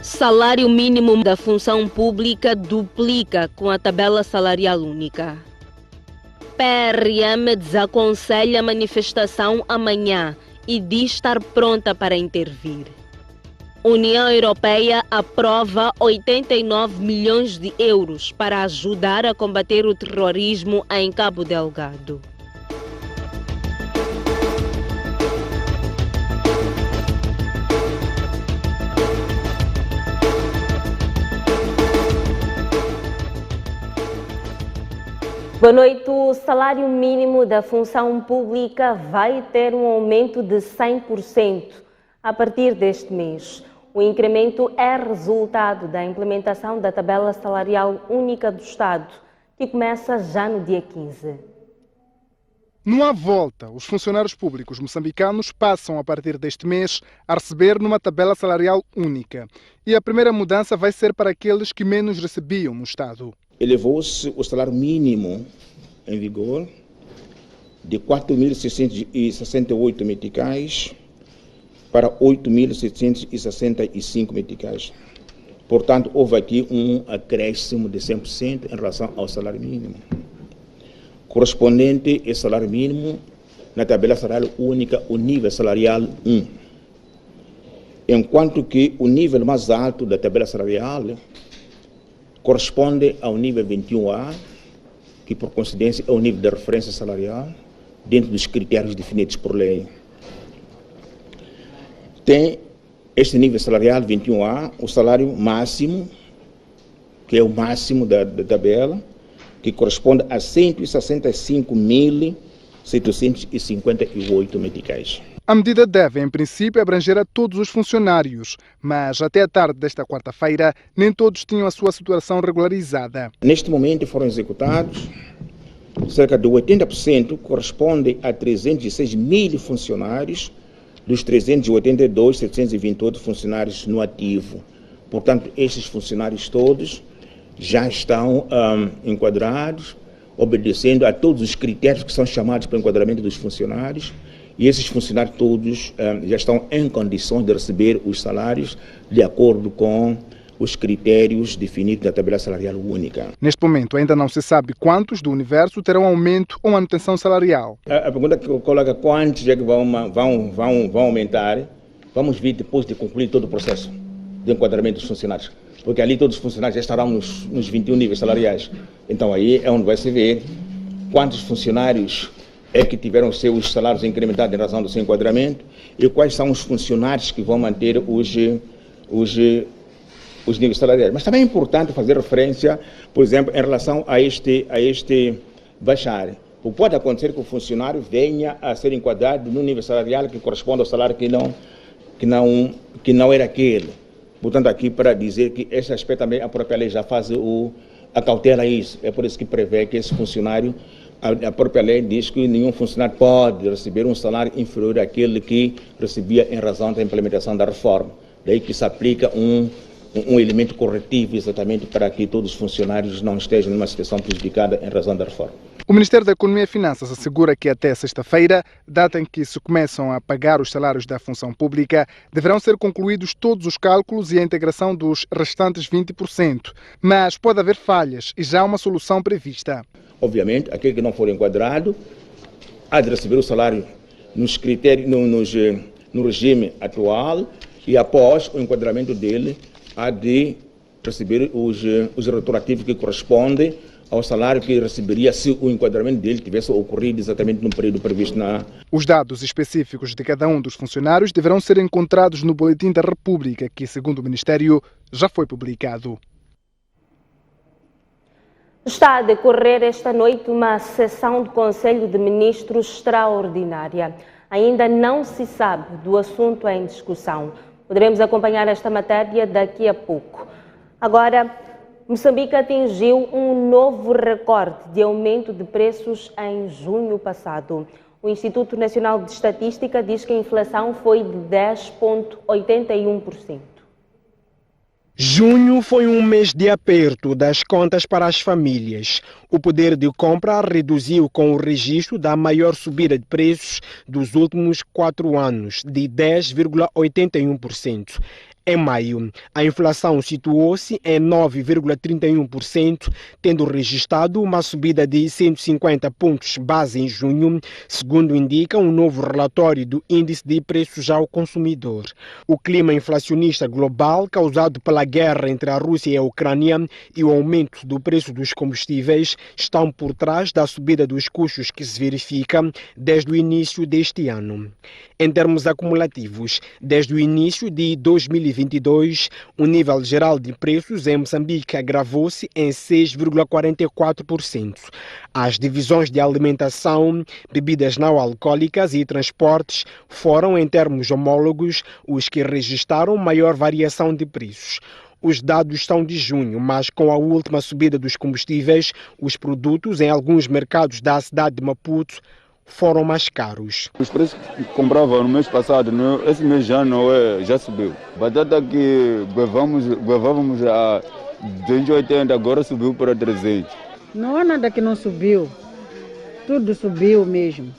Salário mínimo da função pública duplica com a tabela salarial única. PRM desaconselha a manifestação amanhã e diz estar pronta para intervir. União Europeia aprova 89 milhões de euros para ajudar a combater o terrorismo em Cabo Delgado. Boa noite. O salário mínimo da função pública vai ter um aumento de 100% a partir deste mês. O incremento é resultado da implementação da tabela salarial única do Estado, que começa já no dia 15. Não há volta. Os funcionários públicos moçambicanos passam, a partir deste mês, a receber numa tabela salarial única. E a primeira mudança vai ser para aqueles que menos recebiam no Estado. Elevou-se o salário mínimo em vigor de 4.668 meticais para 8.765 meticais. Portanto, houve aqui um acréscimo de 100% em relação ao salário mínimo. Correspondente ao salário mínimo na tabela salarial única, o nível salarial 1. Enquanto que o nível mais alto da tabela salarial corresponde ao nível 21A, que por coincidência é o nível de referência salarial, dentro dos critérios definidos por lei. Tem este nível salarial 21A, o salário máximo, que é o máximo da tabela, que corresponde a 165.758 meticais. A medida deve, em princípio, abranger a todos os funcionários, mas até a tarde desta quarta-feira, nem todos tinham a sua situação regularizada. Neste momento foram executados cerca de 80%, corresponde a 306 mil funcionários, dos 382.728 funcionários no ativo. Portanto, estes funcionários todos já estão enquadrados, obedecendo a todos os critérios que são chamados para o enquadramento dos funcionários, e esses funcionários todos já estão em condições de receber os salários de acordo com os critérios definidos na tabela salarial única. Neste momento ainda não se sabe quantos do universo terão aumento ou manutenção salarial. A pergunta que eu coloco é quantos é que vão aumentar, vamos ver depois de concluir todo o processo de enquadramento dos funcionários. Porque ali todos os funcionários já estarão nos 21 níveis salariais. Então aí é onde vai se ver quantos funcionários é que tiveram seus salários incrementados em razão do seu enquadramento e quais são os funcionários que vão manter os níveis salariais. Mas também é importante fazer referência, por exemplo, em relação a este baixar. Pode acontecer que o funcionário venha a ser enquadrado no nível salarial que corresponde ao salário que não era aquele. Portanto, aqui para dizer que esse aspecto também a própria lei já faz a cautela isso. É por isso que prevê que esse funcionário, a própria lei diz que nenhum funcionário pode receber um salário inferior àquele que recebia em razão da implementação da reforma. Daí que se aplica um elemento corretivo exatamente para que todos os funcionários não estejam numa situação prejudicada em razão da reforma. O Ministério da Economia e Finanças assegura que até sexta-feira, data em que se começam a pagar os salários da função pública, deverão ser concluídos todos os cálculos e a integração dos restantes 20%. Mas pode haver falhas e já há uma solução prevista. Obviamente, aquele que não for enquadrado há de receber o salário nos critérios, no regime atual, e após o enquadramento dele, há de receber os retroativos que correspondem ao salário que receberia se o enquadramento dele tivesse ocorrido exatamente no período previsto na... Os dados específicos de cada um dos funcionários deverão ser encontrados no Boletim da República, que, segundo o Ministério, já foi publicado. Está a decorrer esta noite uma sessão do Conselho de Ministros extraordinária. Ainda não se sabe do assunto em discussão. Poderemos acompanhar esta matéria daqui a pouco. Agora, Moçambique atingiu um novo recorde de aumento de preços em junho passado. O Instituto Nacional de Estatística diz que a inflação foi de 10,81%. Junho foi um mês de aperto das contas para as famílias. O poder de compra reduziu com o registro da maior subida de preços dos últimos 4 anos, de 10,81%. Em maio, a inflação situou-se em 9,31%, tendo registrado uma subida de 150 pontos base em junho, segundo indica um novo relatório do Índice de Preços ao Consumidor. O clima inflacionista global, causado pela guerra entre a Rússia e a Ucrânia e o aumento do preço dos combustíveis, estão por trás da subida dos custos que se verifica desde o início deste ano. Em termos acumulativos, desde o início de 2022, o nível geral de preços em Moçambique agravou-se em 6,44%. As divisões de alimentação, bebidas não alcoólicas e transportes foram, em termos homólogos, os que registraram maior variação de preços. Os dados são de junho, mas com a última subida dos combustíveis, os produtos em alguns mercados da cidade de Maputo foram mais caros. Os preços que comprava no mês passado, esse mês já subiu. Batata que levávamos a 280, agora subiu para 300. Não há nada que não subiu. Tudo subiu mesmo.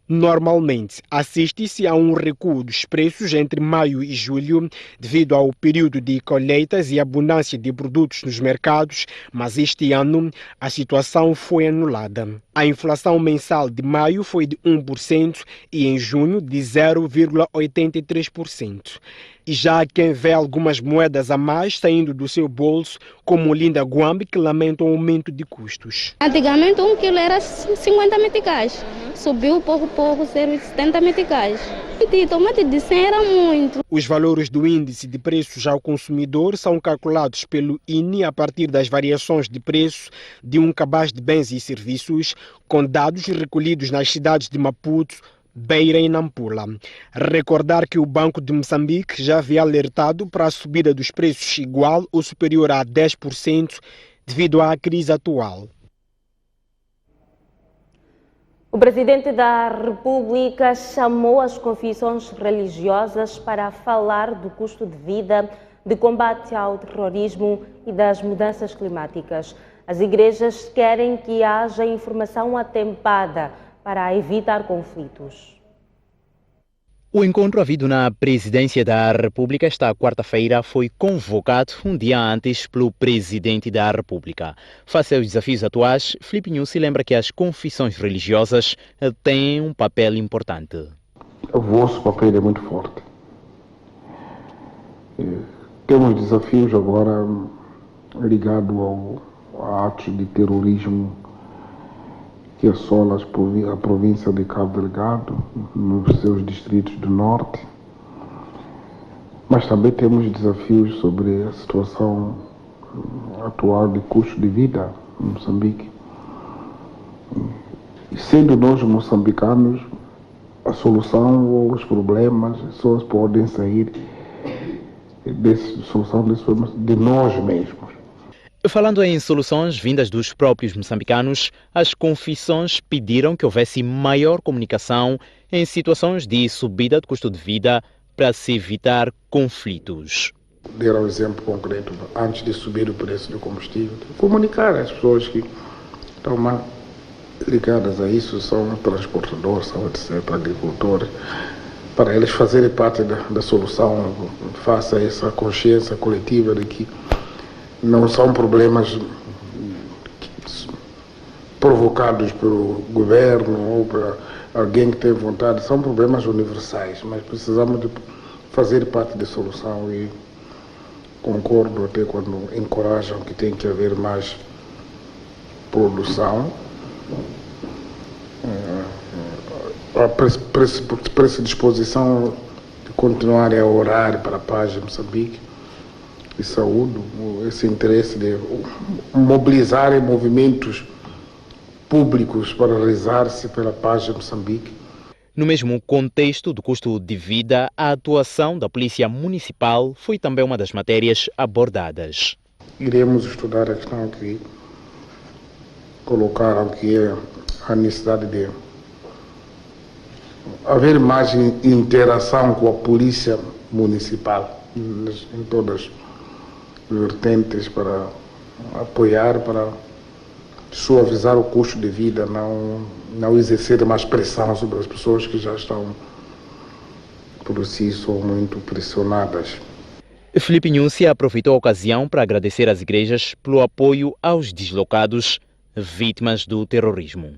Normalmente, assiste-se a um recuo dos preços entre maio e julho devido ao período de colheitas e abundância de produtos nos mercados, mas este ano a situação foi anulada. A inflação mensal de maio foi de 1% e em junho de 0,83%. E já há quem vê algumas moedas a mais saindo do seu bolso, como Linda Guambi, que lamenta o aumento de custos. Antigamente 1 quilo era 50 meticais, subiu pouco, 0,70 meticais. E tomate de 100 era muito. Os valores do índice de preços ao consumidor são calculados pelo INE a partir das variações de preço de um cabaz de bens e serviços, com dados recolhidos nas cidades de Maputo, Beira e Nampula. Recordar que o Banco de Moçambique já havia alertado para a subida dos preços igual ou superior a 10% devido à crise atual. O presidente da República chamou as confissões religiosas para falar do custo de vida, de combate ao terrorismo e das mudanças climáticas. As igrejas querem que haja informação atempada para evitar conflitos. O encontro havido na Presidência da República esta quarta-feira foi convocado um dia antes pelo Presidente da República. Face aos desafios atuais, Filipe Nyusi lembra que as confissões religiosas têm um papel importante. O vosso papel é muito forte. Temos desafios agora ligados a atos de terrorismo que assola a província de Cabo Delgado, nos seus distritos do norte. Mas também temos desafios sobre a situação atual de custo de vida em Moçambique. E sendo nós moçambicanos, a solução ou os problemas só podem sair de nós mesmos. Falando em soluções vindas dos próprios moçambicanos, as confissões pediram que houvesse maior comunicação em situações de subida de custo de vida para se evitar conflitos. Deram um exemplo concreto, antes de subir o preço do combustível, comunicar às pessoas que estão mais ligadas a isso, são transportadores, são etc., agricultores, para eles fazerem parte da solução, faça essa consciência coletiva de que não são problemas provocados pelo governo ou por alguém que tem vontade, são problemas universais, mas precisamos de fazer parte da solução e concordo até quando encorajam que tem que haver mais produção. A predisposição de continuar a orar para a paz em Moçambique. E saúde, esse interesse de mobilizar movimentos públicos para rezar-se pela paz em Moçambique. No mesmo contexto do custo de vida, a atuação da Polícia Municipal foi também uma das matérias abordadas. Iremos estudar a questão que colocaram, que é a necessidade de haver mais interação com a Polícia Municipal em todas vertentes para apoiar, para suavizar o custo de vida, não exercer mais pressão sobre as pessoas que já estão, por si, são muito pressionadas. Filipe Núcia aproveitou a ocasião para agradecer às igrejas pelo apoio aos deslocados vítimas do terrorismo.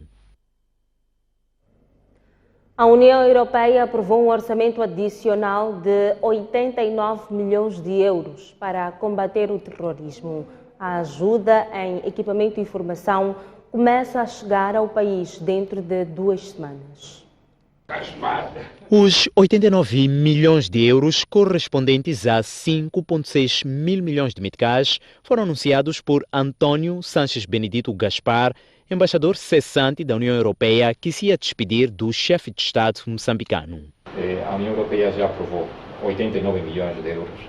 A União Europeia aprovou um orçamento adicional de 89 milhões de euros para combater o terrorismo. A ajuda em equipamento e formação começa a chegar ao país dentro de 2 semanas. Os 89 milhões de euros, correspondentes a 5,6 mil milhões de meticais, foram anunciados por António Sanches Benedito Gaspar, embaixador cessante da União Europeia, que se ia despedir do chefe de Estado moçambicano. A União Europeia já aprovou 89 milhões de euros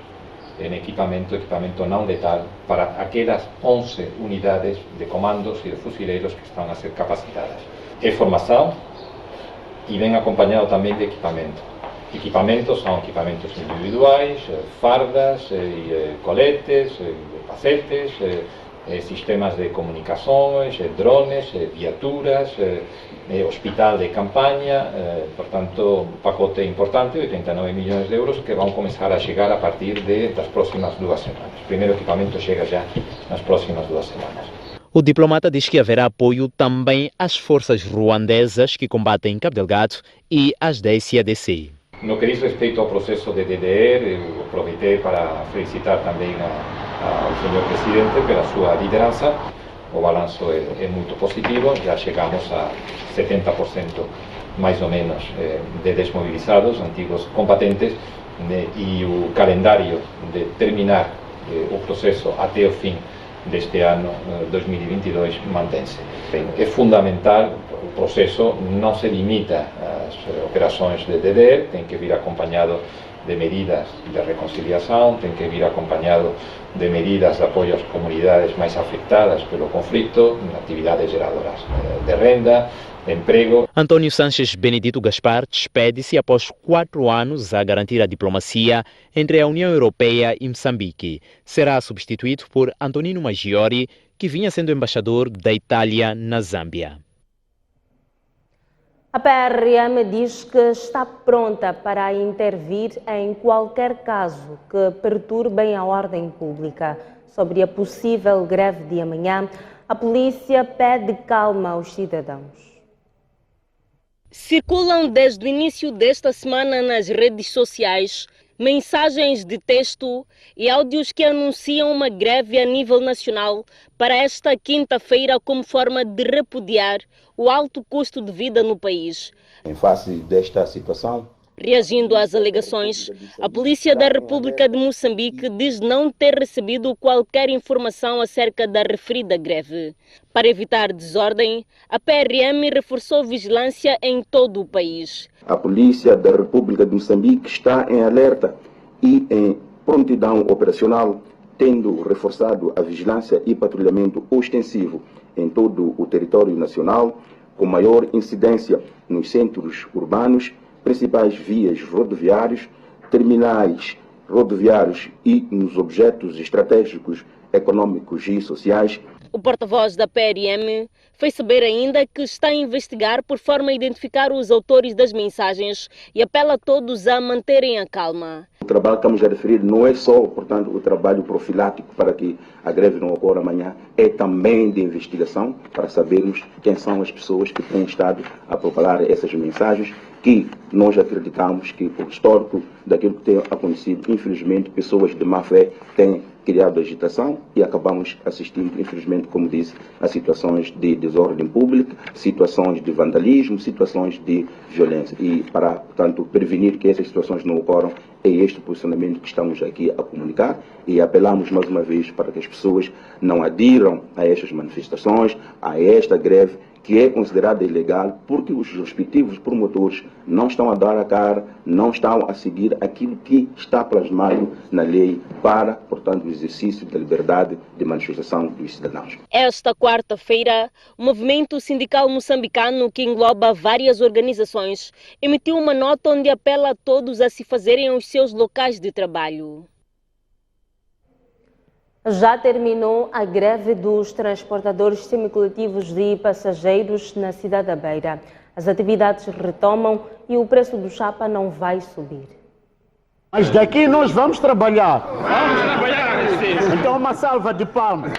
em equipamento não letal, para aquelas 11 unidades de comandos e de fuzileiros que estão a ser capacitadas. É formação e vem acompanhado também de equipamento. Equipamentos são equipamentos individuais, fardas, coletes, capacetes, sistemas de comunicações, drones, viaturas, hospital de campanha, portanto, um pacote importante, 89 milhões de euros, que vão começar a chegar a partir das próximas 2 semanas. O primeiro equipamento chega já nas próximas 2 semanas. O diplomata diz que haverá apoio também às forças ruandesas que combatem em Cabo Delgado e às da SADC. No que diz respeito ao processo de DDR, eu aproveitei para felicitar também ao senhor presidente pela sua liderança. O balanço é muito positivo, já chegamos a 70% mais ou menos de desmobilizados, antigos combatentes, e o calendário de terminar o processo até o fim deste ano 2022 mantém-se. É fundamental, o processo não se limita às operações de DDR, tem que vir acompanhado de medidas de reconciliação, tem que vir acompanhado de medidas de apoio às comunidades mais afetadas pelo conflito, atividades geradoras de renda, de emprego. António Sanches Benedito Gaspar despede-se após 4 anos a garantir a diplomacia entre a União Europeia e Moçambique. Será substituído por Antonino Maggiore, que vinha sendo embaixador da Itália na Zâmbia. A PRM diz que está pronta para intervir em qualquer caso que perturbe a ordem pública. Sobre a possível greve de amanhã, a polícia pede calma aos cidadãos. Circulam desde o início desta semana nas redes sociais mensagens de texto e áudios que anunciam uma greve a nível nacional para esta quinta-feira como forma de repudiar o alto custo de vida no país. Em face desta situação, reagindo às alegações, a Polícia da República de Moçambique diz não ter recebido qualquer informação acerca da referida greve. Para evitar desordem, a PRM reforçou vigilância em todo o país. A Polícia da República de Moçambique está em alerta e em prontidão operacional, tendo reforçado a vigilância e patrulhamento ostensivo em todo o território nacional, com maior incidência nos centros urbanos, principais vias rodoviárias, terminais rodoviários e nos objetos estratégicos, econômicos e sociais. O porta-voz da PRM fez saber ainda que está a investigar por forma a identificar os autores das mensagens e apela a todos a manterem a calma. O trabalho que estamos a referir não é só, portanto, o trabalho profilático para que a greve não ocorra amanhã, é também de investigação para sabermos quem são as pessoas que têm estado a propagar essas mensagens, que nós acreditamos que, por histórico daquilo que tem acontecido, infelizmente, pessoas de má fé têm criado agitação e acabamos assistindo, infelizmente, como disse, a situações de desordem pública, situações de vandalismo, situações de violência. E para, portanto, prevenir que essas situações não ocorram, é este o posicionamento que estamos aqui a comunicar e apelamos mais uma vez para que as pessoas não adiram a estas manifestações, a esta greve, que é considerada ilegal, porque os respectivos promotores não estão a dar a cara, não estão a seguir aquilo que está plasmado na lei para, portanto, o exercício da liberdade de manifestação dos cidadãos. Esta quarta-feira, o movimento sindical moçambicano, que engloba várias organizações, emitiu uma nota onde apela a todos a se fazerem aos seus locais de trabalho. Já terminou a greve dos transportadores semicoletivos de passageiros na cidade da Beira. As atividades retomam e o preço do chapa não vai subir. Mas daqui nós vamos trabalhar. Vamos trabalhar, sim. Então uma salva de palmas.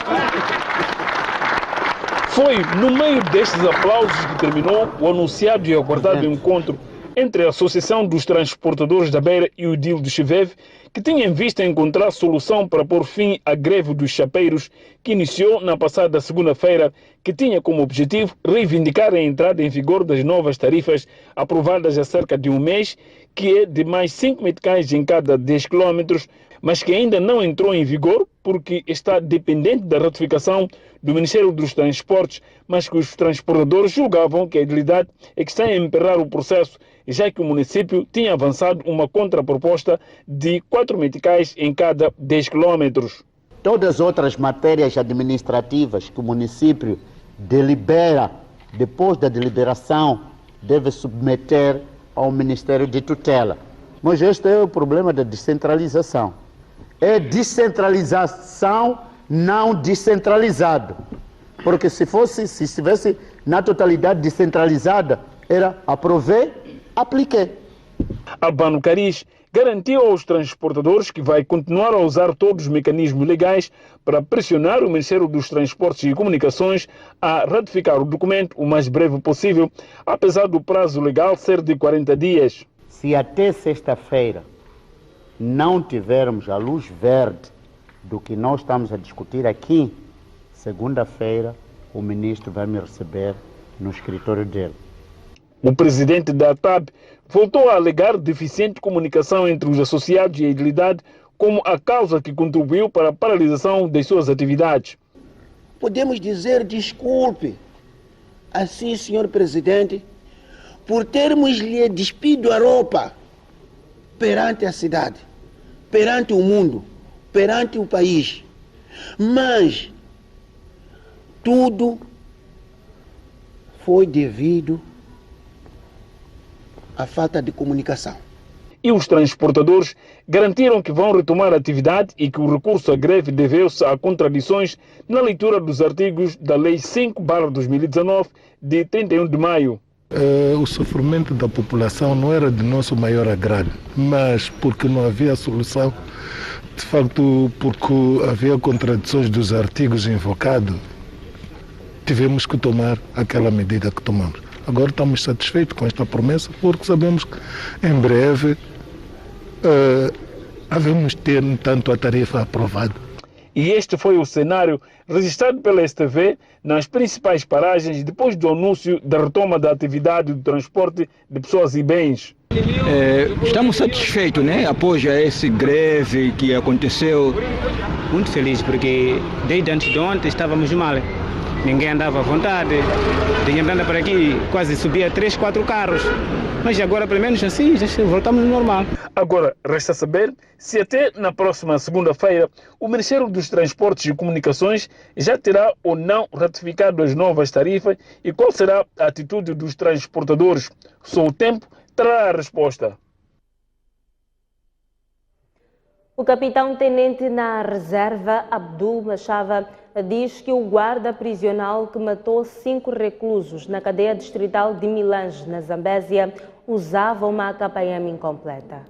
Foi no meio destes aplausos que terminou o anunciado e aguardado encontro entre a Associação dos Transportadores da Beira e o DIL do Chiveve, que tinha em vista encontrar solução para pôr fim à greve dos chapeiros, que iniciou na passada segunda-feira, que tinha como objetivo reivindicar a entrada em vigor das novas tarifas aprovadas há cerca de um mês, que é de mais 5 meticais em cada 10 quilómetros, mas que ainda não entrou em vigor porque está dependente da ratificação do Ministério dos Transportes, mas que os transportadores julgavam que a idilidade é que está a emperrar o processo, já que o município tinha avançado uma contraproposta de 4 meticais em cada 10 quilómetros. Todas as outras matérias administrativas que o município delibera, depois da deliberação, deve submeter ao Ministério de Tutela. Mas este é o problema da descentralização. É descentralização não descentralizado. Porque se estivesse na totalidade descentralizada, era aprovei, apliquei. Albano Caris garantiu aos transportadores que vai continuar a usar todos os mecanismos legais para pressionar o Ministério dos Transportes e Comunicações a ratificar o documento o mais breve possível, apesar do prazo legal ser de 40 dias. Se até sexta-feira não tivermos a luz verde do que nós estamos a discutir aqui, segunda-feira o ministro vai me receber no escritório dele. O presidente da TAB voltou a alegar deficiente comunicação entre os associados e a idilidade como a causa que contribuiu para a paralisação das suas atividades. Podemos dizer desculpe, assim, senhor presidente, por termos lhe despido a roupa perante a cidade, perante o mundo, perante o país. Mas tudo foi devido à falta de comunicação. E os transportadores garantiram que vão retomar a atividade e que o recurso à greve deveu-se a contradições na leitura dos artigos da Lei 5/2019, de 31 de maio. O sofrimento da população não era de nosso maior agrado, mas porque não havia solução, de facto, porque havia contradições dos artigos invocados, tivemos que tomar aquela medida que tomamos. Agora estamos satisfeitos com esta promessa, porque sabemos que em breve havemos ter, tanto a tarifa aprovada. E este foi o cenário registrado pela STV nas principais paragens depois do anúncio da retoma da atividade do transporte de pessoas e bens. Estamos satisfeitos, né? Após essa greve que aconteceu. Muito feliz, porque desde antes de ontem estávamos mal. Ninguém andava à vontade. Tinha andando por aqui, quase subia 3, 4 carros. Mas agora, pelo menos assim, já voltamos ao normal. Agora, resta saber se até na próxima segunda-feira o Ministério dos Transportes e Comunicações já terá ou não ratificado as novas tarifas e qual será a atitude dos transportadores. Só o tempo trará a resposta. O capitão-tenente na reserva, Abdul Machava, diz que o guarda prisional que matou 5 reclusos na cadeia distrital de Milange, na Zambésia, usava uma AKPM incompleta.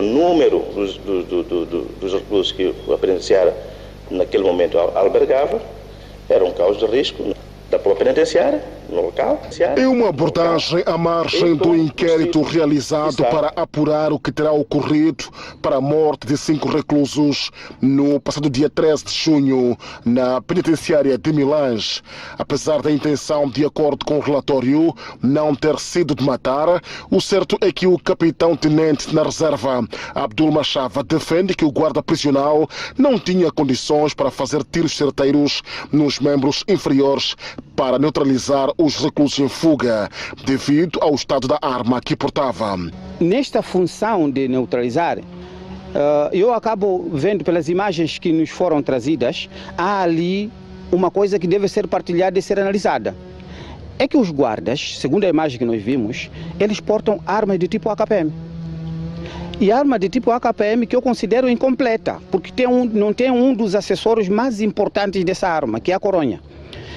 O número dos reclusos que o penitenciária naquele momento albergava era um caos de risco da própria penitenciária, no local. É uma abordagem à margem do inquérito realizado para apurar o que terá ocorrido para a morte de 5 reclusos no passado dia 13 de junho na penitenciária de Milange. Apesar da intenção, de acordo com o relatório, não ter sido de matar, o certo é que o capitão-tenente na reserva, Abdul Machava, defende que o guarda prisional não tinha condições para fazer tiros certeiros nos membros inferiores para neutralizar os reclusos em fuga, devido ao estado da arma que portava. Nesta função de neutralizar, eu acabo vendo pelas imagens que nos foram trazidas, há ali uma coisa que deve ser partilhada e ser analisada. É que os guardas, segundo a imagem que nós vimos, eles portam armas de tipo AKPM. E arma de tipo AKPM que eu considero incompleta, porque não tem um dos acessórios mais importantes dessa arma, que é a coronha.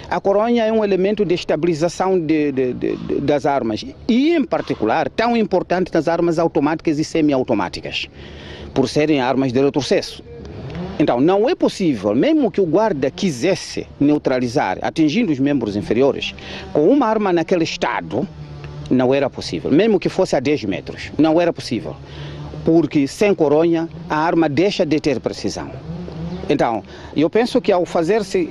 A coronha é um elemento de estabilização das armas e, em particular, tão importante nas armas automáticas e semiautomáticas, por serem armas de retrocesso. Então, não é possível, mesmo que o guarda quisesse neutralizar, atingindo os membros inferiores, com uma arma naquele estado, não era possível. Mesmo que fosse a 10 metros, não era possível. Porque sem coronha, a arma deixa de ter precisão. Então, eu penso que ao fazer-se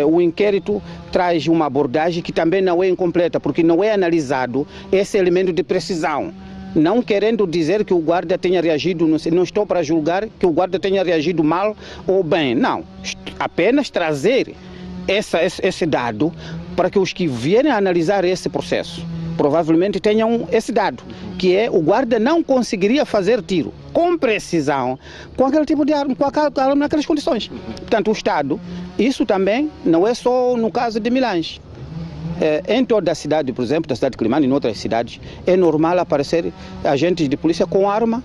o inquérito, traz uma abordagem que também não é incompleta, porque não é analisado esse elemento de precisão. Não querendo dizer que o guarda tenha reagido, não estou para julgar que o guarda tenha reagido mal ou bem, não. Apenas trazer esse dado para que os que vierem a analisar esse processo provavelmente tenham esse dado, que é o guarda não conseguiria fazer tiro com precisão com aquele tipo de arma, com a arma naquelas condições. Portanto, o Estado, isso também não é só no caso de Milães. Em toda a cidade, por exemplo, da cidade de Climane e em outras cidades, é normal aparecer agentes de polícia com arma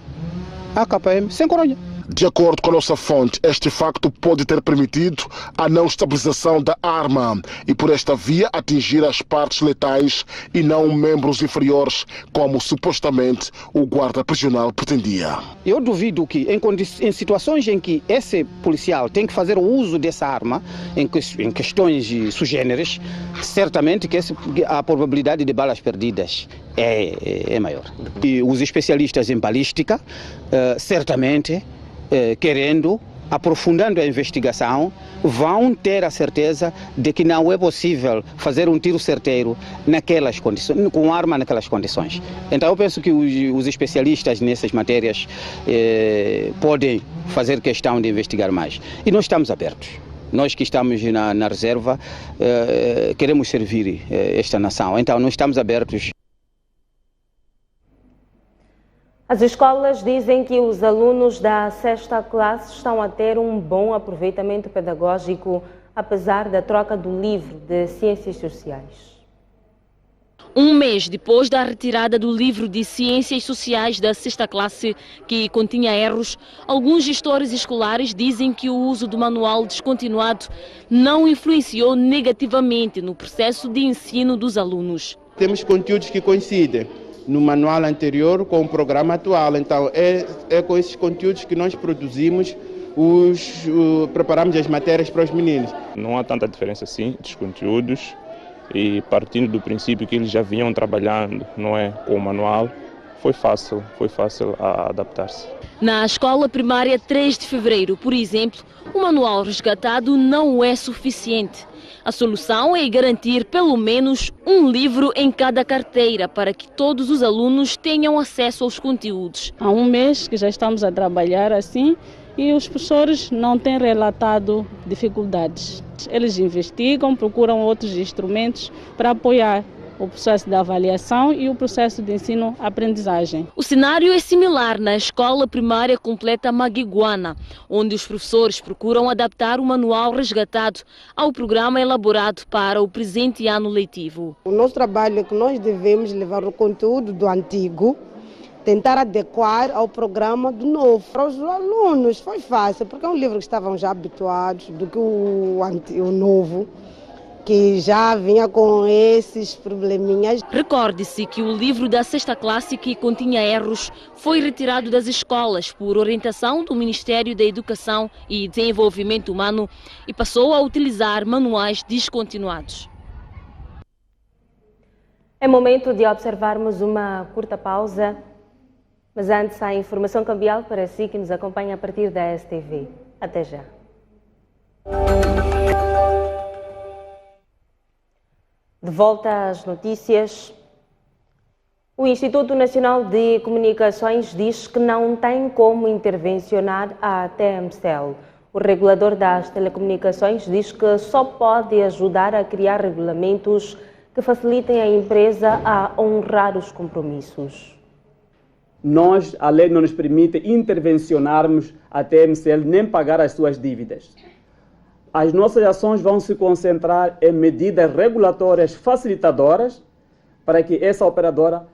AKPM sem coronha. De acordo com a nossa fonte, este facto pode ter permitido a não estabilização da arma e, por esta via, atingir as partes letais e não membros inferiores, como supostamente o guarda prisional pretendia. Eu duvido que, em situações em que esse policial tem que fazer o uso dessa arma, em questões sugêneres, certamente que a probabilidade de balas perdidas é maior. E os especialistas em balística, certamente, aprofundando a investigação, vão ter a certeza de que não é possível fazer um tiro certeiro naquelas condições, com arma naquelas condições. Então eu penso que os especialistas nessas matérias podem fazer questão de investigar mais. E nós estamos abertos. Nós que estamos na reserva queremos servir esta nação. Então nós estamos abertos. As escolas dizem que os alunos da sexta classe estão a ter um bom aproveitamento pedagógico, apesar da troca do livro de Ciências Sociais. Um mês depois da retirada do livro de Ciências Sociais da sexta classe, que continha erros, alguns gestores escolares dizem que o uso do manual descontinuado não influenciou negativamente no processo de ensino dos alunos. Temos conteúdos que coincidem no manual anterior com o programa atual. Então, é com esses conteúdos que nós produzimos, preparamos as matérias para os meninos. Não há tanta diferença assim dos conteúdos e partindo do princípio que eles já vinham trabalhando, não é, com o manual, foi fácil a adaptar-se. Na escola primária 3 de fevereiro, por exemplo, o manual resgatado não é suficiente. A solução é garantir pelo menos um livro em cada carteira para que todos os alunos tenham acesso aos conteúdos. Há um mês que já estamos a trabalhar assim e os professores não têm relatado dificuldades. Eles investigam, procuram outros instrumentos para apoiar o processo de avaliação e o processo de ensino-aprendizagem. O cenário é similar na escola primária completa Maguiguana, onde os professores procuram adaptar o manual resgatado ao programa elaborado para o presente ano letivo. O nosso trabalho é que nós devemos levar o conteúdo do antigo, tentar adequar ao programa do novo. Para os alunos foi fácil, porque é um livro que estavam já habituados do que o novo, que já vinha com esses probleminhas. Recorde-se que o livro da sexta classe, que continha erros, foi retirado das escolas por orientação do Ministério da Educação e Desenvolvimento Humano e passou a utilizar manuais descontinuados. É momento de observarmos uma curta pausa, mas antes a informação cambial para si que nos acompanha a partir da STV. Até já. De volta às notícias, o Instituto Nacional de Comunicações diz que não tem como intervencionar a TMCL. O regulador das telecomunicações diz que só pode ajudar a criar regulamentos que facilitem a empresa a honrar os compromissos. A lei não nos permite intervencionarmos a TMCL nem pagar as suas dívidas. As nossas ações vão se concentrar em medidas regulatórias facilitadoras para que essa operadora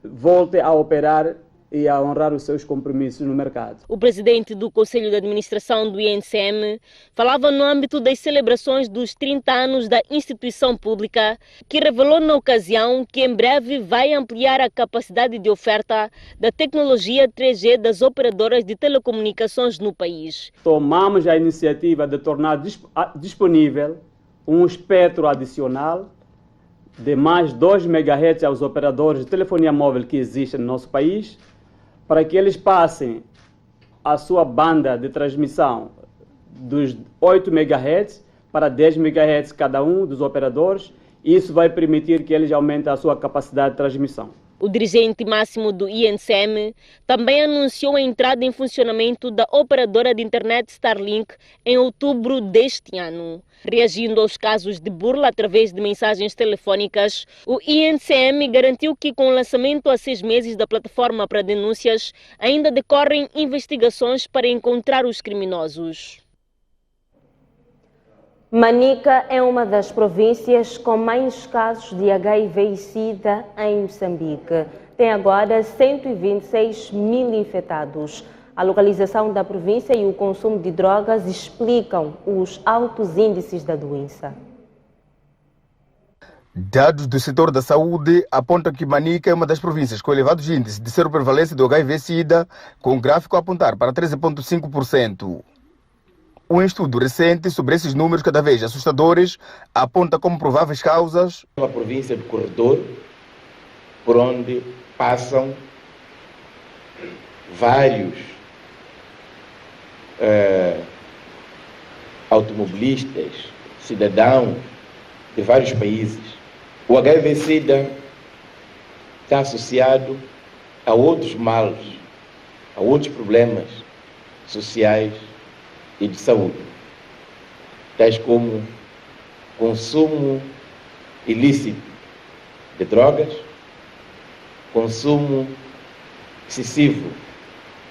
volte a operar e a honrar os seus compromissos no mercado. O presidente do Conselho de Administração do INCM falava no âmbito das celebrações dos 30 anos da instituição pública, que revelou na ocasião que em breve vai ampliar a capacidade de oferta da tecnologia 3G das operadoras de telecomunicações no país. Tomamos a iniciativa de tornar disponível um espectro adicional de mais 2 MHz aos operadores de telefonia móvel que existem no nosso país, para que eles passem a sua banda de transmissão dos 8 MHz para 10 MHz cada um dos operadores. Isso vai permitir que eles aumentem a sua capacidade de transmissão. O dirigente máximo do INCM também anunciou a entrada em funcionamento da operadora de internet Starlink em outubro deste ano. Reagindo aos casos de burla através de mensagens telefónicas, o INCM garantiu que com o lançamento há 6 meses da plataforma para denúncias, ainda decorrem investigações para encontrar os criminosos. Manica é uma das províncias com mais casos de HIV e SIDA em Moçambique. Tem agora 126 mil infectados. A localização da província e o consumo de drogas explicam os altos índices da doença. Dados do setor da saúde apontam que Manica é uma das províncias com elevados índices de seroprevalência do HIV-SIDA, com o gráfico a apontar para 13,5%. Um estudo recente sobre esses números cada vez assustadores aponta como prováveis causas uma província de corredor por onde passam vários automobilistas, cidadãos de vários países. O HIV-SIDA está associado a outros males, a outros problemas sociais e de saúde, tais como consumo ilícito de drogas, consumo excessivo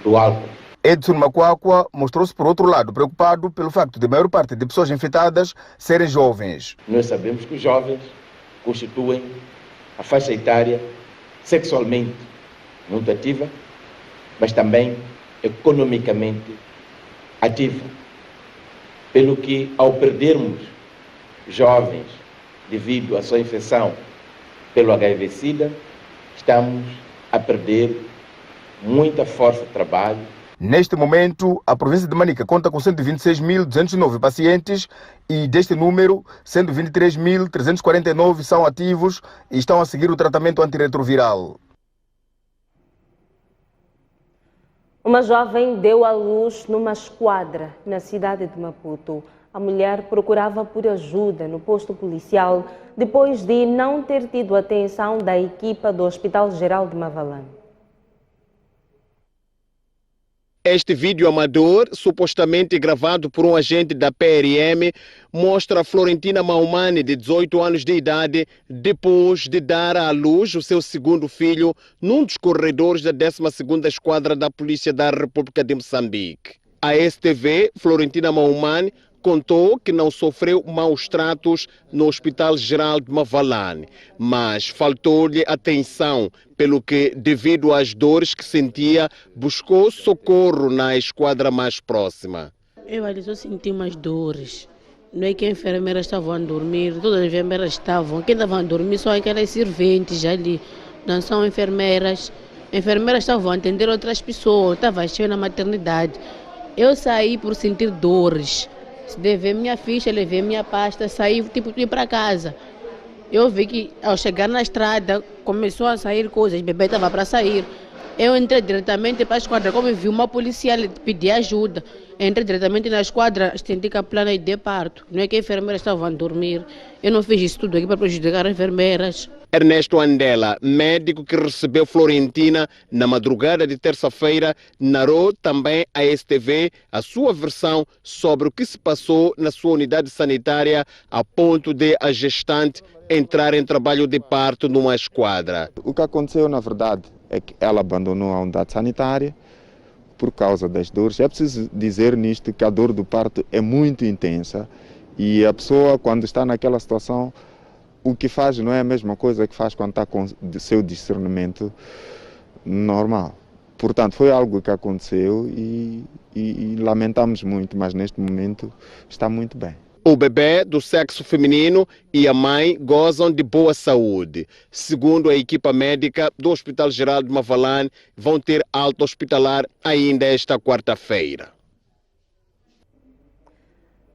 do álcool. Edson Macuacua mostrou-se, por outro lado, preocupado pelo facto de a maior parte de pessoas infectadas serem jovens. Nós sabemos que os jovens constituem a faixa etária sexualmente muito ativa, mas também economicamente ativa. Pelo que, ao perdermos jovens devido à sua infecção pelo HIV-SIDA, estamos a perder muita força de trabalho. Neste momento, a província de Manica conta com 126.209 pacientes e deste número, 123.349 são ativos e estão a seguir o tratamento antirretroviral. Uma jovem deu à luz numa esquadra na cidade de Maputo. A mulher procurava por ajuda no posto policial depois de não ter tido atenção da equipa do Hospital Geral de Mavalane. Este vídeo amador, supostamente gravado por um agente da PRM, mostra Florentina Maumani, de 18 anos de idade, depois de dar à luz o seu segundo filho num dos corredores da 12ª Esquadra da Polícia da República de Moçambique. A STV, Florentina Maumani, contou que não sofreu maus tratos no Hospital Geral de Mavalane, mas faltou-lhe atenção, pelo que, devido às dores que sentia, buscou socorro na esquadra mais próxima. Eu ali só senti umas dores. Não é que as enfermeiras estavam a dormir, todas as enfermeiras estavam. Quem estava a dormir só aquelas serventes ali, não são enfermeiras. Enfermeiras estavam a atender outras pessoas, estava cheio na maternidade. Eu saí por sentir dores. Levei minha ficha, levei minha pasta, saí fui para casa. Eu vi que ao chegar na estrada começou a sair coisas, o bebê estava para sair. Eu entrei diretamente para a esquadra, como eu vi uma policial pedir ajuda. Entrei diretamente na esquadra, senti que a plana de parto. Não é que as enfermeiras estavam a dormir. Eu não fiz isso tudo aqui para prejudicar as enfermeiras. Ernesto Andela, médico que recebeu Florentina na madrugada de terça-feira, narrou também à STV a sua versão sobre o que se passou na sua unidade sanitária a ponto de a gestante entrar em trabalho de parto numa esquadra. O que aconteceu, na verdade, é que ela abandonou a unidade sanitária por causa das dores. É preciso dizer nisto que a dor do parto é muito intensa e a pessoa, quando está naquela situação, o que faz não é a mesma coisa que faz quando está com o seu discernimento normal. Portanto, foi algo que aconteceu e lamentamos muito, mas neste momento está muito bem. O bebê do sexo feminino e a mãe gozam de boa saúde. Segundo a equipa médica do Hospital Geral de Mavalane, vão ter alta hospitalar ainda esta quarta-feira.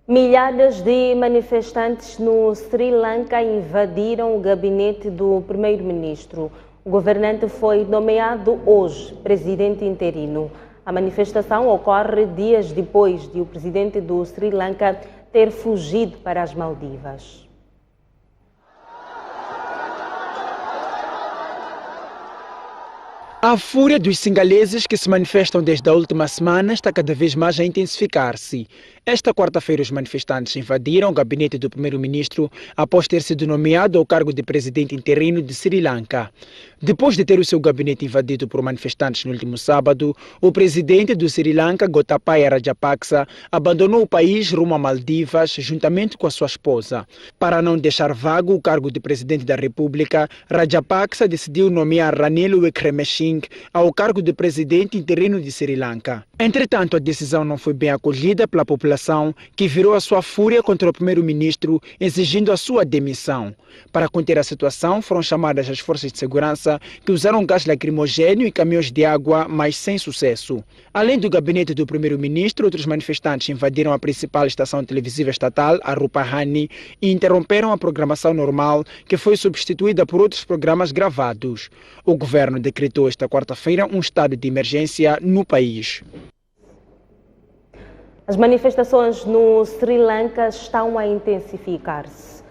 Milhares de manifestantes no Sri Lanka invadiram o gabinete do primeiro-ministro. O governante foi nomeado hoje presidente interino. A manifestação ocorre dias depois de o presidente do Sri Lanka ter fugido para as Maldivas. A fúria dos singaleses que se manifestam desde a última semana está cada vez mais a intensificar-se. Esta quarta-feira, os manifestantes invadiram o gabinete do primeiro-ministro após ter sido nomeado ao cargo de presidente interino de Sri Lanka. Depois de ter o seu gabinete invadido por manifestantes no último sábado, o presidente do Sri Lanka, Gotabaya Rajapaksa, abandonou o país rumo a Maldivas juntamente com a sua esposa. Para não deixar vago o cargo de presidente da República, Rajapaksa decidiu nomear Ranil Wickremesinghe ao cargo de presidente interino de Sri Lanka. Entretanto, a decisão não foi bem acolhida pela população, que virou a sua fúria contra o primeiro-ministro, exigindo a sua demissão. Para conter a situação, foram chamadas as forças de segurança, que usaram gás lacrimogéneo e caminhões de água, mas sem sucesso. Além do gabinete do primeiro-ministro, outros manifestantes invadiram a principal estação televisiva estatal, a Rupahani, e interromperam a programação normal, que foi substituída por outros programas gravados. O governo decretou esta quarta-feira um estado de emergência no país. As manifestações no Sri Lanka estão a intensificar-se.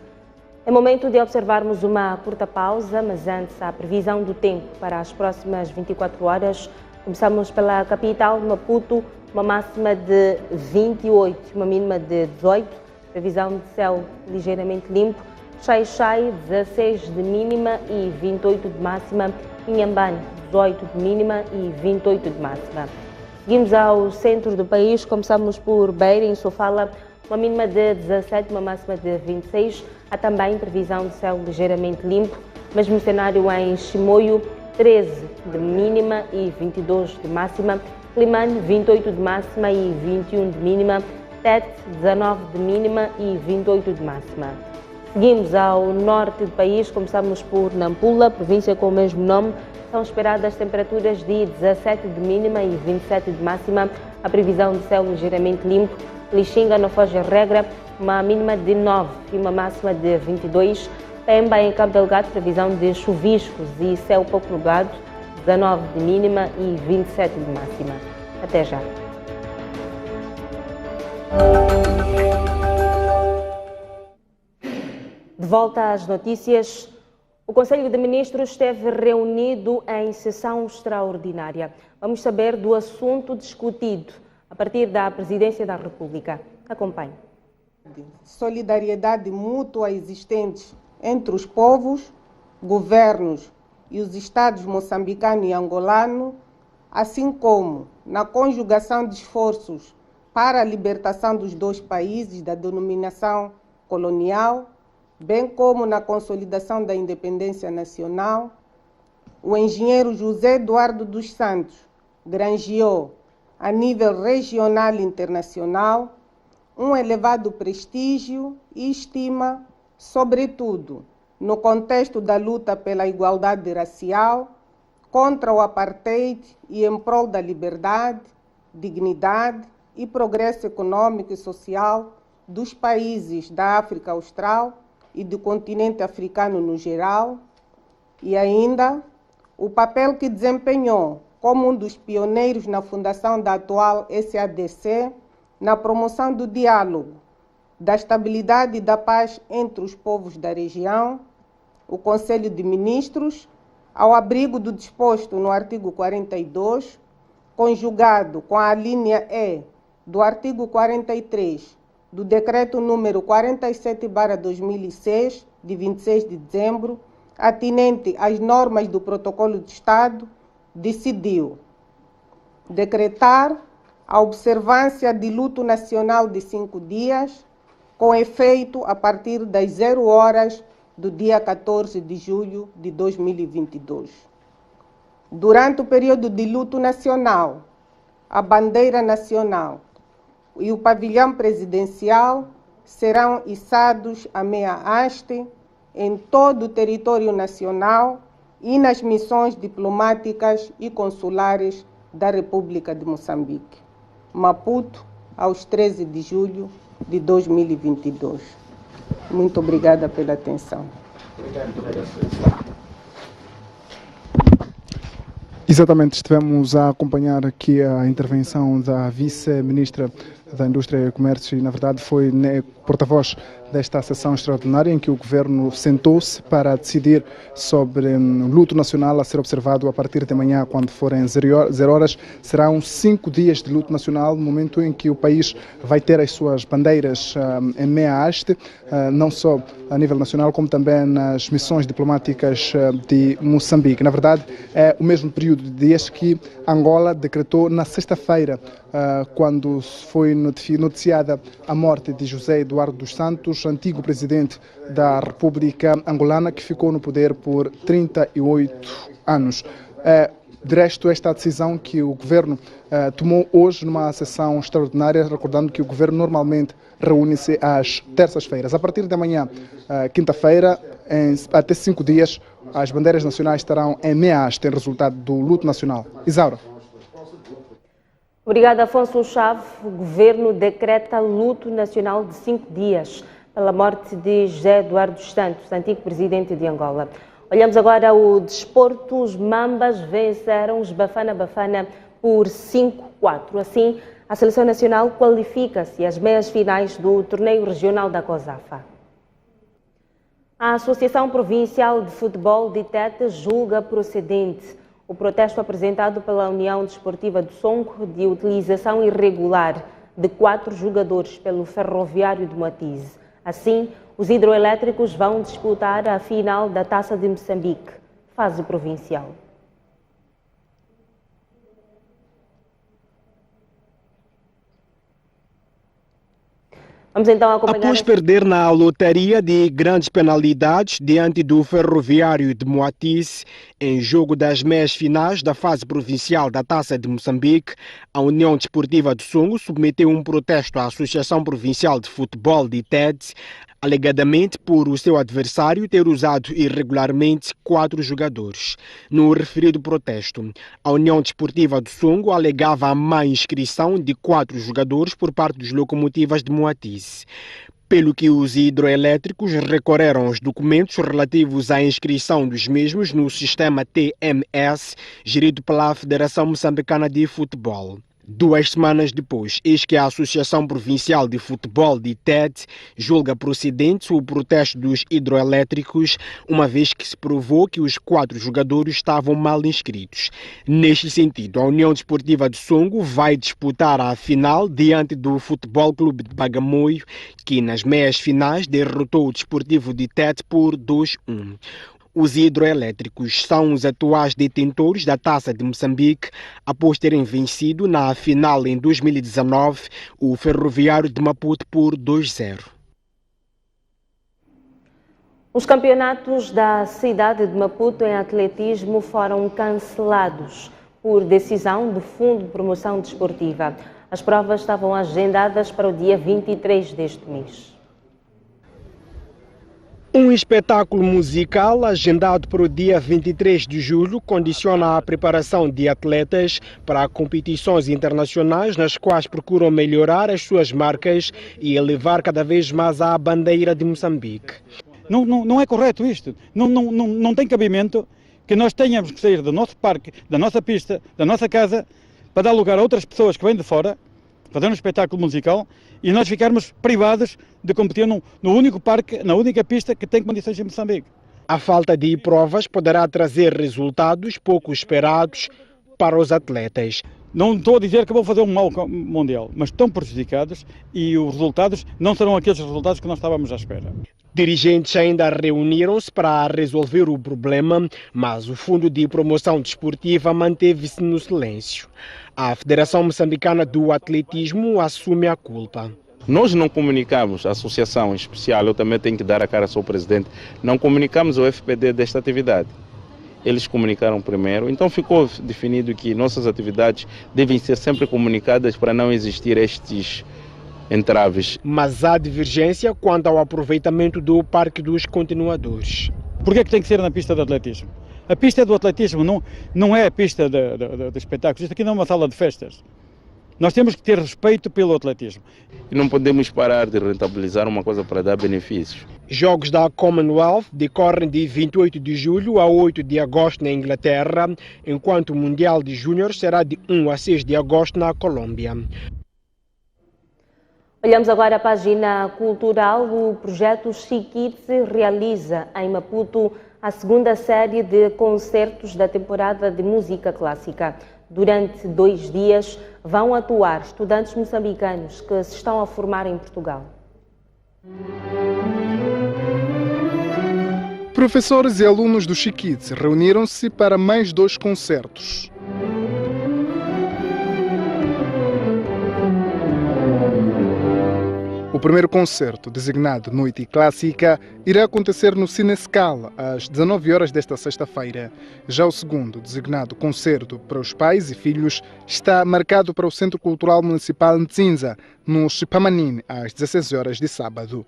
É momento de observarmos uma curta pausa, mas antes a previsão do tempo para as próximas 24 horas. Começamos pela capital, Maputo, uma máxima de 28, uma mínima de 18, previsão de céu ligeiramente limpo. Xai-Xai, 16 de mínima e 28 de máxima. Inhambane, 18 de mínima e 28 de máxima. Seguimos ao centro do país, começamos por Beira, em Sofala, uma mínima de 17, uma máxima de 26. Há também previsão de céu ligeiramente limpo. Mesmo cenário em Chimoio, 13 de mínima e 22 de máxima. Climane, 28 de máxima e 21 de mínima. Tete, 19 de mínima e 28 de máxima. Seguimos ao norte do país, começamos por Nampula, província com o mesmo nome. São esperadas temperaturas de 17 de mínima e 27 de máxima. A previsão de céu ligeiramente limpo. Lixinga, no Foz de Regra, uma mínima de 9 e uma máxima de 22. Pemba, em Cabo Delgado, previsão de chuviscos e céu pouco nublado, 19 de mínima e 27 de máxima. Até já. De volta às notícias. O Conselho de Ministros esteve reunido em sessão extraordinária. Vamos saber do assunto discutido a partir da Presidência da República. Acompanhe. Solidariedade mútua existente entre os povos, governos e os estados moçambicano e angolano, assim como na conjugação de esforços para a libertação dos dois países da denominação colonial, bem como na consolidação da independência nacional, o engenheiro José Eduardo dos Santos granjeou, a nível regional e internacional, um elevado prestígio e estima, sobretudo no contexto da luta pela igualdade racial, contra o apartheid e em prol da liberdade, dignidade e progresso econômico e social dos países da África Austral e do continente africano no geral, e ainda o papel que desempenhou como um dos pioneiros na fundação da atual SADC na promoção do diálogo, da estabilidade e da paz entre os povos da região. O Conselho de Ministros, ao abrigo do disposto no artigo 42, conjugado com a linha E do artigo 43 do Decreto número 47/2006, de 26 de dezembro, atinente às normas do Protocolo de Estado, decidiu decretar a observância de luto nacional de 5 dias, com efeito a partir das 0 horas do dia 14 de julho de 2022. Durante o período de luto nacional, a bandeira nacional e o pavilhão presidencial serão içados a meia haste em todo o território nacional e nas missões diplomáticas e consulares da República de Moçambique. Maputo, aos 13 de julho de 2022. Muito obrigada pela atenção. Exatamente, estivemos a acompanhar aqui a intervenção da vice-ministra da Indústria e Comércio e, na verdade, foi porta-voz desta sessão extraordinária em que o Governo sentou-se para decidir sobre o luto nacional a ser observado a partir de amanhã, quando forem 0 horas. Serão 5 dias de luto nacional, no momento em que o país vai ter as suas bandeiras em meia haste, não só a nível nacional, como também nas missões diplomáticas de Moçambique. Na verdade, é o mesmo período de dias que Angola decretou na sexta-feira, quando foi noticiada a morte de José Eduardo dos Santos, antigo presidente da República Angolana, que ficou no poder por 38 anos. De resto, esta decisão que o Governo tomou hoje numa sessão extraordinária, recordando que o Governo normalmente reúne-se às terças-feiras. A partir de amanhã, quinta-feira, até 5 dias, as bandeiras nacionais estarão em meia haste, em resultado do luto nacional. Isaura. Obrigada, Afonso Chave. O Governo decreta luto nacional de 5 dias pela morte de José Eduardo dos Santos, antigo presidente de Angola. Olhamos agora o desporto. Os Mambas venceram os Bafana Bafana por 5-4. Assim, a Seleção Nacional qualifica-se às meias finais do Torneio Regional da COSAFA. A Associação Provincial de Futebol de Tete julga procedente o protesto apresentado pela União Desportiva do Songo de utilização irregular de 4 jogadores pelo Ferroviário de Moatize. Assim, os hidroelétricos vão disputar a final da Taça de Moçambique, fase provincial. Vamos então acompanhar. Após perder na lotaria de grandes penalidades diante do Ferroviário de Moatize, em jogo das meias finais da fase provincial da Taça de Moçambique, a União Desportiva do Songo submeteu um protesto à Associação Provincial de Futebol de Tete, alegadamente por o seu adversário ter usado irregularmente 4 jogadores. No referido protesto, a União Desportiva do Songo alegava a má inscrição de 4 jogadores por parte dos Locomotivas de Moatize, pelo que os hidroelétricos recorreram aos documentos relativos à inscrição dos mesmos no sistema TMS, gerido pela Federação Moçambicana de Futebol. 2 semanas depois, eis que a Associação Provincial de Futebol de Tete julga procedente o protesto dos hidroelétricos, uma vez que se provou que os 4 jogadores estavam mal inscritos. Neste sentido, a União Desportiva de Songo vai disputar a final diante do Futebol Clube de Bagamoio, que nas meias finais derrotou o Desportivo de Tete por 2-1. Os hidroelétricos são os atuais detentores da Taça de Moçambique, após terem vencido na final em 2019 o Ferroviário de Maputo por 2-0. Os campeonatos da cidade de Maputo em atletismo foram cancelados por decisão do Fundo de Promoção Desportiva. As provas estavam agendadas para o dia 23 deste mês. Um espetáculo musical agendado para o dia 23 de julho condiciona a preparação de atletas para competições internacionais nas quais procuram melhorar as suas marcas e elevar cada vez mais a bandeira de Moçambique. Não é correto isto. Não tem cabimento que nós tenhamos que sair do nosso parque, da nossa pista, da nossa casa, para dar lugar a outras pessoas que vêm de fora, fazer um espetáculo musical, e nós ficarmos privados de competir no único parque, na única pista que tem condições em Moçambique. A falta de provas poderá trazer resultados pouco esperados para os atletas. Não estou a dizer que vão fazer um mau mundial, mas estão prejudicados e os resultados não serão aqueles resultados que nós estávamos à espera. Dirigentes ainda reuniram-se para resolver o problema, mas o Fundo de Promoção Desportiva manteve-se no silêncio. A Federação Moçambicana do Atletismo assume a culpa. Nós não comunicamos, a associação em especial, eu também tenho que dar a cara ao presidente, não comunicamos ao FPD desta atividade. eles comunicaram primeiro, então ficou definido que nossas atividades devem ser sempre comunicadas para não existir estes entraves. Mas há divergência quanto ao aproveitamento do Parque dos Continuadores. Por que tem que ser na pista de atletismo? A pista do atletismo não é a pista de espetáculos, isto aqui não é uma sala de festas. Nós temos que ter respeito pelo atletismo. E não podemos parar de rentabilizar uma coisa para dar benefícios. Jogos da Commonwealth decorrem de 28 de julho a 8 de agosto na Inglaterra, enquanto o Mundial de Júnior será de 1 a 6 de agosto na Colômbia. Olhamos agora a página cultural. O projeto Chiquites realiza em Maputo a segunda série de concertos da temporada de música clássica. Durante 2 dias vão atuar estudantes moçambicanos que se estão a formar em Portugal. Professores e alunos do Chiquites reuniram-se para mais 2 concertos. O primeiro concerto, designado Noite Clássica, irá acontecer no Cinescala, às 19 horas desta sexta-feira. Já o segundo, designado Concerto para os Pais e Filhos, está marcado para o Centro Cultural Municipal Ntsinza, no Chipamanine, às 16 horas de sábado.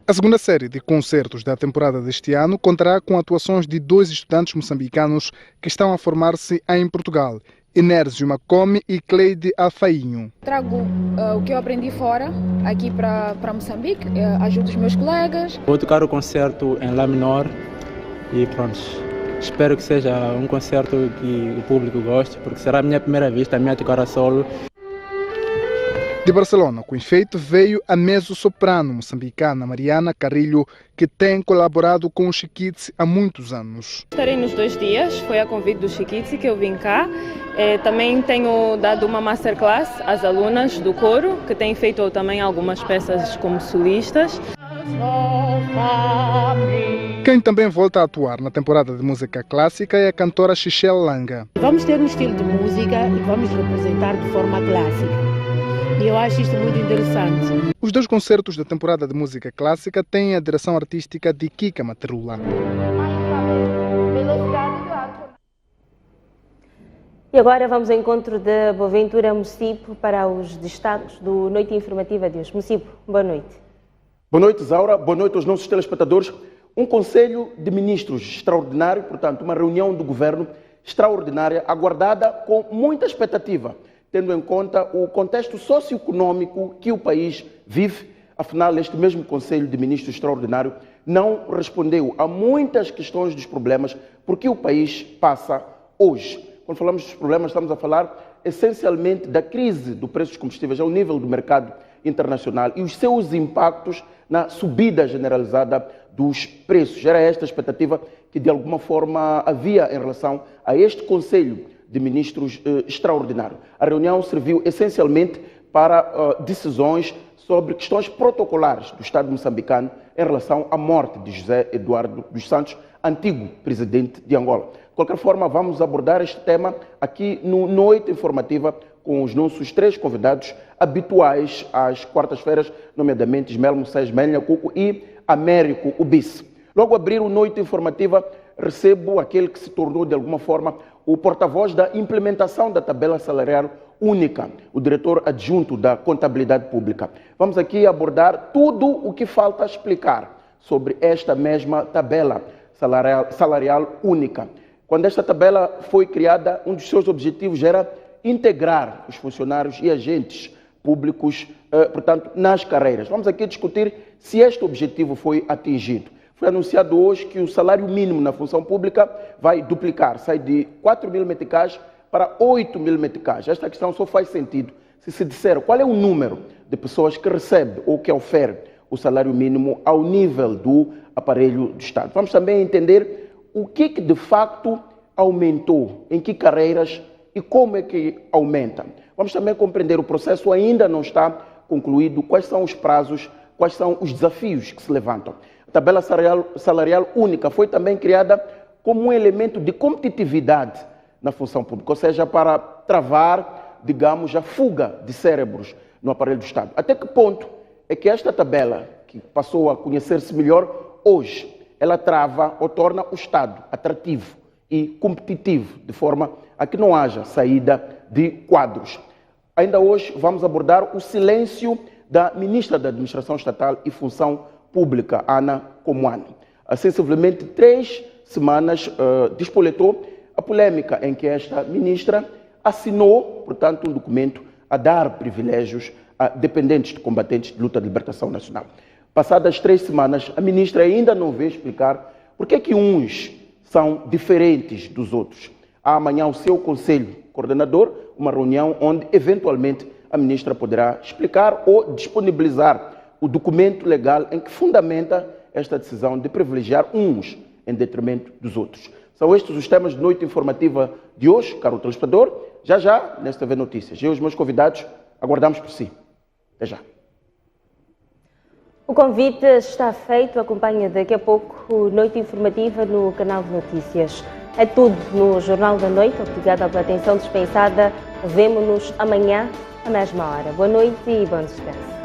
A segunda série de concertos da temporada deste ano contará com atuações de 2 estudantes moçambicanos que estão a formar-se em Portugal, Enérgio Macome e Cleide Alfainho. Trago o que eu aprendi fora, aqui para Moçambique, ajudo os meus colegas. Vou tocar o concerto em Lá menor e pronto, espero que seja um concerto que o público goste, porque será a minha primeira vez também a tocar a solo. De Barcelona, com efeito, veio a mezzo-soprano moçambicana Mariana Carrilho, que tem colaborado com o Chiquites há muitos anos. Estarei nos 2 dias, foi a convite do Chiquites que eu vim cá. Também tenho dado uma masterclass às alunas do coro, que têm feito também algumas peças como solistas. Quem também volta a atuar na temporada de música clássica é a cantora Xichelle Langa. Vamos ter um estilo de música e vamos representar de forma clássica. E eu acho isto muito interessante. Os 2 concertos da temporada de música clássica têm a direção artística de Kika Materula. E agora vamos ao encontro de Boaventura Mocipo para os destaques do Noite Informativa de hoje. Mocipo, boa noite. Boa noite, Zaura. Boa noite aos nossos telespectadores. Um Conselho de Ministros extraordinário, portanto, uma reunião do Governo extraordinária, aguardada com muita expectativa, tendo em conta o contexto socioeconômico que o país vive. Afinal, este mesmo Conselho de Ministros extraordinário não respondeu a muitas questões dos problemas por que o país passa hoje. Quando falamos dos problemas, estamos a falar essencialmente da crise do preço dos combustíveis ao nível do mercado internacional e os seus impactos na subida generalizada dos preços. Era esta a expectativa que, de alguma forma, havia em relação a este Conselho de Ministros extraordinário. A reunião serviu essencialmente para decisões sobre questões protocolares do Estado moçambicano em relação à morte de José Eduardo dos Santos, antigo presidente de Angola. De qualquer forma, vamos abordar este tema aqui no Noite Informativa com os nossos 3 convidados habituais às quartas-feiras, nomeadamente Ismael Moisés Melha Cuco e Américo Ubis. Logo a abrir o Noite Informativa, recebo aquele que se tornou, de alguma forma, o porta-voz da implementação da tabela salarial única, o diretor adjunto da Contabilidade Pública. Vamos aqui abordar tudo o que falta explicar sobre esta mesma tabela salarial única. Quando esta tabela foi criada, um dos seus objetivos era integrar os funcionários e agentes públicos, portanto, nas carreiras. Vamos aqui discutir se este objetivo foi atingido. Foi anunciado hoje que o salário mínimo na função pública vai duplicar, sai de 4.000 meticais para 8.000 meticais. Esta questão só faz sentido se disser qual é o número de pessoas que recebe ou que oferece o salário mínimo ao nível do aparelho do Estado. Vamos também entender o que de facto aumentou, em que carreiras e como é que aumenta. Vamos também compreender o processo ainda não está concluído, quais são os prazos, quais são os desafios que se levantam. A tabela salarial única foi também criada como um elemento de competitividade na função pública, ou seja, para travar, digamos, a fuga de cérebros no aparelho do Estado. Até que ponto é que esta tabela que passou a conhecer-se melhor, hoje ela trava ou torna o Estado atrativo e competitivo, de forma a que não haja saída de quadros. Ainda hoje vamos abordar o silêncio da Ministra da Administração Estatal e Função Pública, Ana Comuane. Há sensivelmente 3 semanas despoletou a polêmica em que esta ministra assinou, portanto, um documento a dar privilégios a dependentes de combatentes de luta de libertação nacional. Passadas 3 semanas, a ministra ainda não veio explicar por que é que uns são diferentes dos outros. Há amanhã o seu conselho coordenador, uma reunião onde, eventualmente, a ministra poderá explicar ou disponibilizar o documento legal em que fundamenta esta decisão de privilegiar uns em detrimento dos outros. São estes os temas de noite informativa de hoje, caro telespectador. Já, nesta TV Notícias. Eu e os meus convidados aguardamos por si. Até já. O convite está feito. Acompanha daqui a pouco o Noite Informativa no canal de Notícias. É tudo no Jornal da Noite. Obrigada pela atenção dispensada. Vemo-nos amanhã, à mesma hora. Boa noite e bom descanso.